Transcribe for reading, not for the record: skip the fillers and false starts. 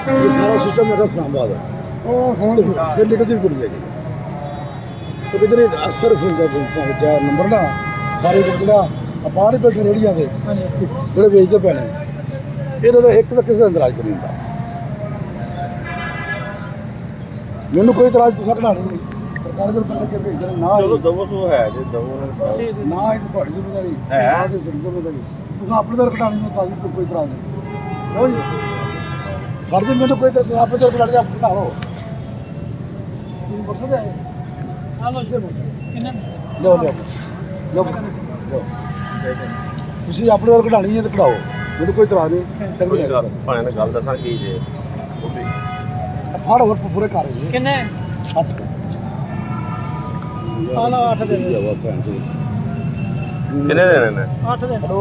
ये सारा सिस्टम मेरा इस्लामाबाद है। तो फिर निकलती भी जाएगी तो किधर अक्सर जा नंबर ना सारे जो बाहर ही बैठे रेहड़ियाँ से जो बेचते पे ने इन्होंने एक तो किसी का इतराज नहीं होता मैनू कोई इतराज तुसा कढ़ानी नहीं सरकार के बंदे के भेज देना ना चलो दवो सो है जे दवो ना ये तो थोड़ी जिम्मेदारी है ना तो थोड़ी जिम्मेदारी तुसा अपने दर कढ़ानी में ताजी तो कोई इतराज नहीं लो जी सर जी मैंने कोई तो आप दर कढ़ानी आप कढ़ाओ तुम बरसा जाए लो लो लो ਤੁਸੀਂ ਆਪਣੇ ਵੱਲ ਕਢਾਣੀ ਹੈ ਤੇ ਕਢਾਓ ਮੈਨੂੰ ਕੋਈ ਇਤਰਾਜ਼ ਨਹੀਂ ਕੋਈ ਭਾਵੇਂ ਨਾ ਗੱਲ ਦੱਸਾਂ ਕੀ ਜੇ ਉਹ ਵੀ ਫੜ ਹੋਰ ਪੂਰੇ ਕਰ ਰਹੇ ਕਿੰਨੇ 8 ਆਲਾ 8 ਦੇ ਕਿੰਨੇ ਦੇਣੇ ਨੇ 8 ਦੇ ਹਲੋ